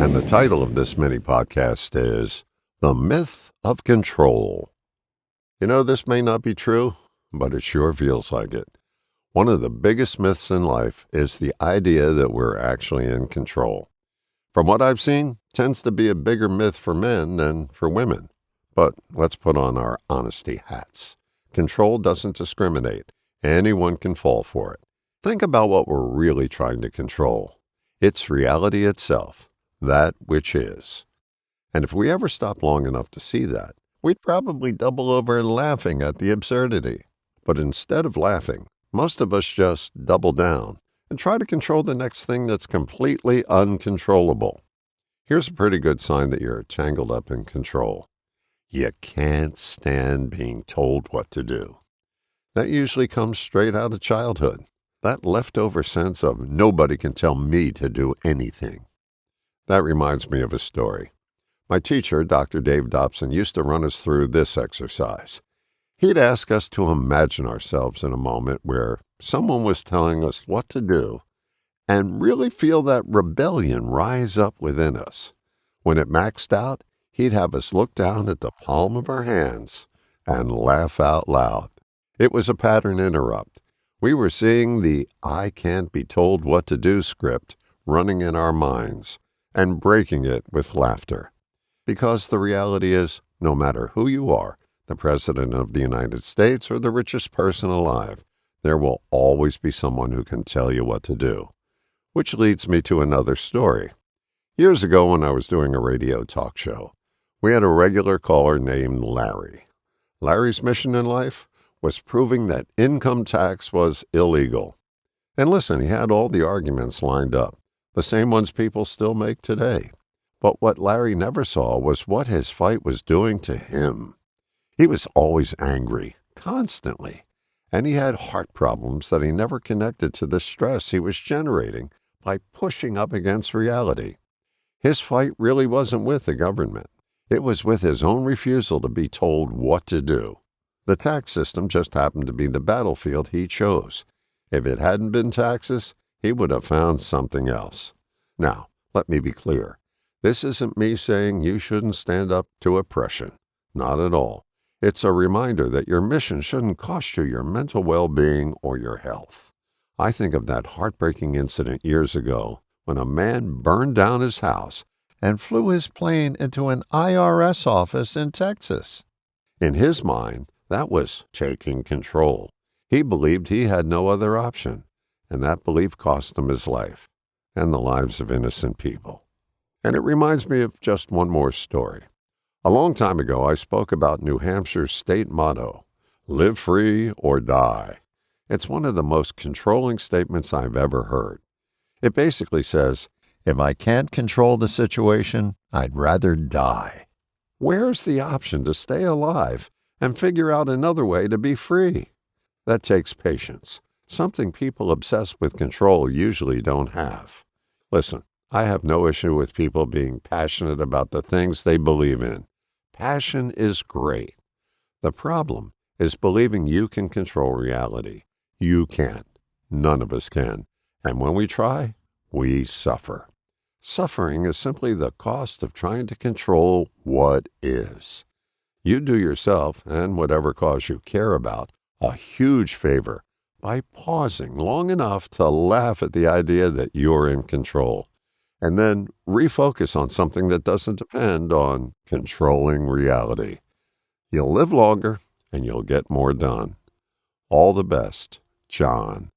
And the title of this mini podcast is The Myth of Control. You know, this may not be true, but it sure feels like it. One of the biggest myths in life is the idea that we're actually in control. From what I've seen, tends to be a bigger myth for men than for women. But let's put on our honesty hats. Control doesn't discriminate. Anyone can fall for it. Think about what we're really trying to control. It's reality itself, that which is. And if we ever stop long enough to see that, we'd probably double over laughing at the absurdity. But instead of laughing, most of us just double down and try to control the next thing that's completely uncontrollable. Here's a pretty good sign that you're tangled up in control. You can't stand being told what to do. That usually comes straight out of childhood. That leftover sense of nobody can tell me to do anything. That reminds me of a story. My teacher, Dr. Dave Dobson, used to run us through this exercise. He'd ask us to imagine ourselves in a moment where someone was telling us what to do and really feel that rebellion rise up within us. When it maxed out, he'd have us look down at the palm of our hands and laugh out loud. It was a pattern interrupt. We were seeing the I can't be told what to do script running in our minds and breaking it with laughter. Because the reality is, no matter who you are, the President of the United States or the richest person alive, there will always be someone who can tell you what to do. Which leads me to another story. Years ago when I was doing a radio talk show, we had a regular caller named Larry. Larry's mission in life was proving that income tax was illegal. And listen, he had all the arguments lined up, the same ones people still make today. But what Larry never saw was what his fight was doing to him. He was always angry, constantly, and he had heart problems that he never connected to the stress he was generating by pushing up against reality. His fight really wasn't with the government. It was with his own refusal to be told what to do. The tax system just happened to be the battlefield he chose. If it hadn't been taxes, he would have found something else. Now, let me be clear. This isn't me saying you shouldn't stand up to oppression. Not at all. It's a reminder that your mission shouldn't cost you your mental well-being or your health. I think of that heartbreaking incident years ago when a man burned down his house and flew his plane into an IRS office in Texas. In his mind, that was taking control. He believed he had no other option, and that belief cost him his life and the lives of innocent people. And it reminds me of just one more story. A long time ago, I spoke about New Hampshire's state motto, live free or die. It's one of the most controlling statements I've ever heard. It basically says, if I can't control the situation, I'd rather die. Where's the option to stay alive and figure out another way to be free? That takes patience, something people obsessed with control usually don't have. Listen, I have no issue with people being passionate about the things they believe in. Passion is great. The problem is believing you can control reality. You can't. None of us can. And when we try, we suffer. Suffering is simply the cost of trying to control what is. You do yourself, and whatever cause you care about, a huge favor by pausing long enough to laugh at the idea that you're in control, and then refocus on something that doesn't depend on controlling reality. You'll live longer, and you'll get more done. All the best, John.